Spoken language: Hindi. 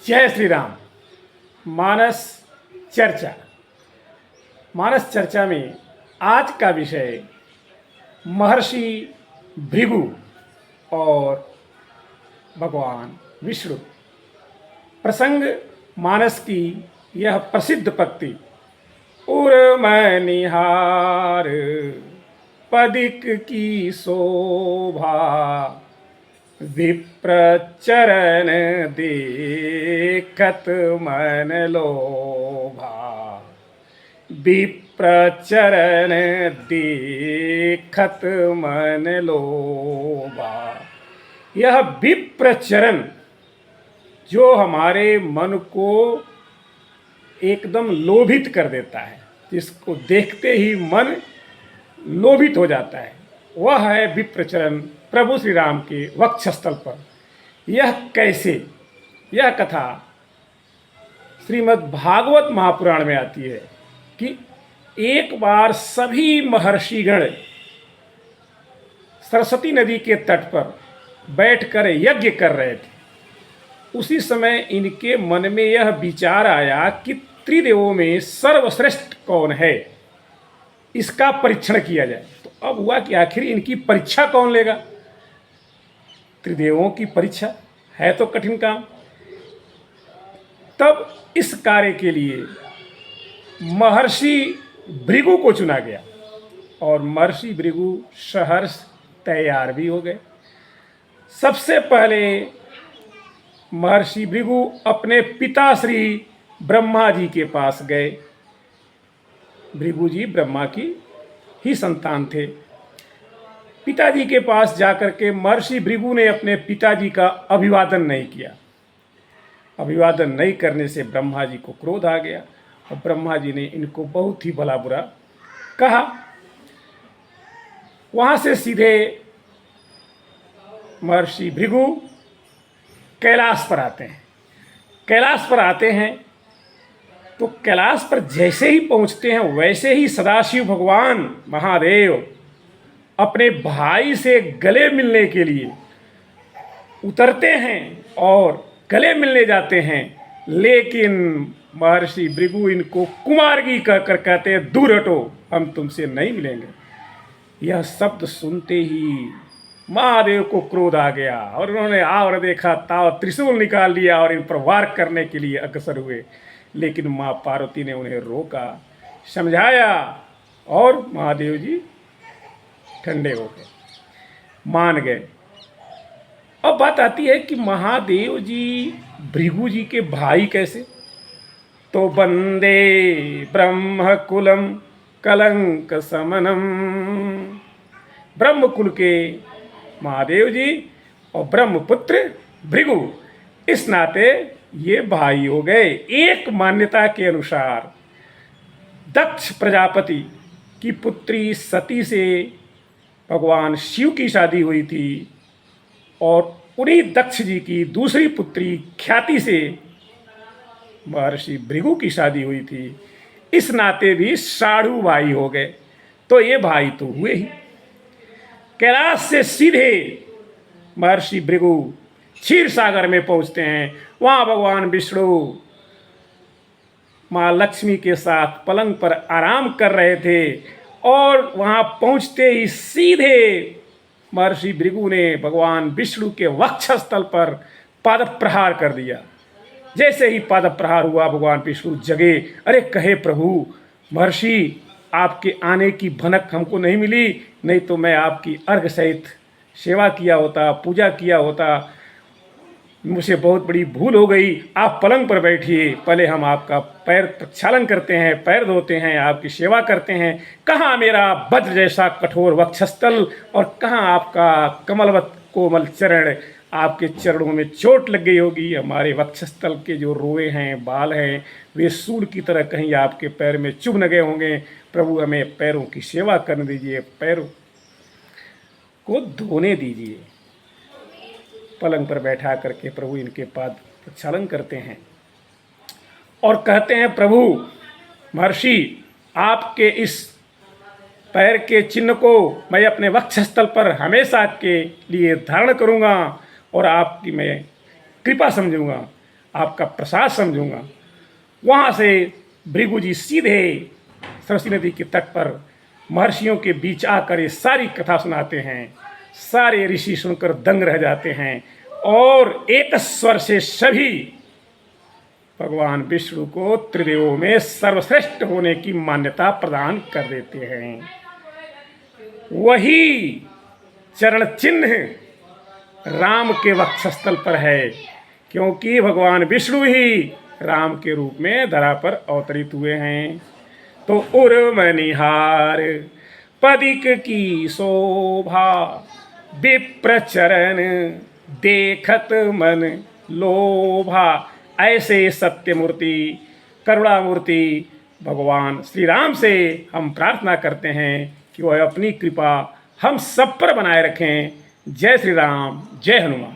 जय श्री राम। मानस चर्चा। मानस चर्चा में आज का विषय महर्षि भृगु और भगवान विष्णु। प्रसंग मानस की यह प्रसिद्ध पंक्ति, उर्मनिहार पदिक की शोभा, विप्रचरण देखत मन लोभा। विप्रचरण देखत मन लोभा। यह विप्रचरण जो हमारे मन को एकदम लोभित कर देता है, जिसको देखते ही मन लोभित हो जाता है, वह है विप्रचरण प्रभु श्री राम के वक्षस्थल पर। यह कैसे? यह कथा श्रीमद् भागवत महापुराण में आती है कि एक बार सभी महर्षिगण सरस्वती नदी के तट पर बैठकर यज्ञ कर रहे थे। उसी समय इनके मन में यह विचार आया कि त्रिदेवों में सर्वश्रेष्ठ कौन है, इसका परीक्षण किया जाए। तो अब हुआ कि आखिर इनकी परीक्षा कौन लेगा? त्रिदेवों की परीक्षा है तो कठिन काम। तब इस कार्य के लिए महर्षि भृगु को चुना गया और महर्षि भृगु सहर्ष तैयार भी हो गए। सबसे पहले महर्षि भृगु अपने पिता श्री ब्रह्मा जी के पास गए। भृगु जी ब्रह्मा की ही संतान थे। पिताजी के पास जाकर के महर्षि भृगु ने अपने पिताजी का अभिवादन नहीं किया। अभिवादन नहीं करने से ब्रह्मा जी को क्रोध आ गया और ब्रह्मा जी ने इनको बहुत ही भला बुरा कहा। वहाँ से सीधे महर्षि भृगु कैलाश पर आते हैं। कैलाश पर आते हैं तो कैलाश पर जैसे ही पहुँचते हैं वैसे ही सदाशिव भगवान महादेव अपने भाई से गले मिलने के लिए उतरते हैं और गले मिलने जाते हैं, लेकिन महर्षि भृगु इनको कुमार्गी कहकर कहते हैं, दूर हटो, हम तुमसे नहीं मिलेंगे। यह शब्द सुनते ही महादेव को क्रोध आ गया और उन्होंने और देखा ताव त्रिशूल निकाल लिया और इन पर वार करने के लिए अग्रसर हुए। लेकिन माँ पार्वती ने उन्हें रोका, समझाया और महादेव जी ठंडे हो गए, मान गए। अब बात आती है कि महादेव जी भृगु जी के भाई कैसे? तो वंदे ब्रह्म कुलम कलंक समनम। ब्रह्मकुल के महादेव जी और ब्रह्मपुत्र भृगु, इस नाते ये भाई हो गए। एक मान्यता के अनुसार दक्ष प्रजापति की पुत्री सती से भगवान शिव की शादी हुई थी और उन्हीं दक्ष जी की दूसरी पुत्री ख्याति से महर्षि भृगु की शादी हुई थी। इस नाते भी साढ़ू भाई हो गए। तो ये भाई तो हुए ही। कैलाश से सीधे महर्षि भृगु क्षीर सागर में पहुंचते हैं। वहाँ भगवान विष्णु माँ लक्ष्मी के साथ पलंग पर आराम कर रहे थे और वहाँ पहुँचते ही सीधे महर्षि भृगु ने भगवान विष्णु के वक्षस्थल पर पाद प्रहार कर दिया। जैसे ही पाद प्रहार हुआ भगवान विष्णु जगे। अरे कहे प्रभु, महर्षि आपके आने की भनक हमको नहीं मिली, नहीं तो मैं आपकी अर्घ सहित सेवा किया होता, पूजा किया होता। मुझे बहुत बड़ी भूल हो गई। आप पलंग पर बैठिए, पहले हम आपका पैर प्रक्षालन करते हैं, पैर धोते हैं, आपकी सेवा करते हैं। कहाँ मेरा वज्र जैसा कठोर वक्षस्थल और कहाँ आपका कमलवत कोमल चरण? आपके चरणों में चोट लग गई होगी। हमारे वक्षस्थल के जो रोए हैं, बाल हैं, वे सूल की तरह कहीं आपके पैर में चुभ न गए होंगे। प्रभु हमें पैरों की सेवा करने दीजिए, पैरों को धोने दीजिए। पलंग पर बैठा करके प्रभु इनके पाद प्रक्षालन करते हैं और कहते हैं, प्रभु महर्षि आपके इस पैर के चिन्ह को मैं अपने वक्षस्थल पर हमेशा के लिए धारण करूंगा और आपकी मैं कृपा समझूंगा। आपका प्रसाद समझूंगा। वहाँ से भृगु जी सीधे सरस्वती नदी के तट पर महर्षियों के बीच आकर ये सारी कथा सुनाते हैं। सारे ऋषि सुनकर दंग रह जाते हैं और एक स्वर से सभी भगवान विष्णु को त्रिदेवों में सर्वश्रेष्ठ होने की मान्यता प्रदान कर देते हैं। वही चरण चिन्ह राम के वक्षस्थल पर है, क्योंकि भगवान विष्णु ही राम के रूप में धरा पर अवतरित हुए हैं। तो उर्मनिहार पदिक की शोभा, विप्र चरण देखत मन लोभा। ऐसे सत्यमूर्ति करुणामूर्ति भगवान श्री राम से हम प्रार्थना करते हैं कि वह अपनी कृपा हम सब पर बनाए रखें। जय श्री राम, जय हनुमान।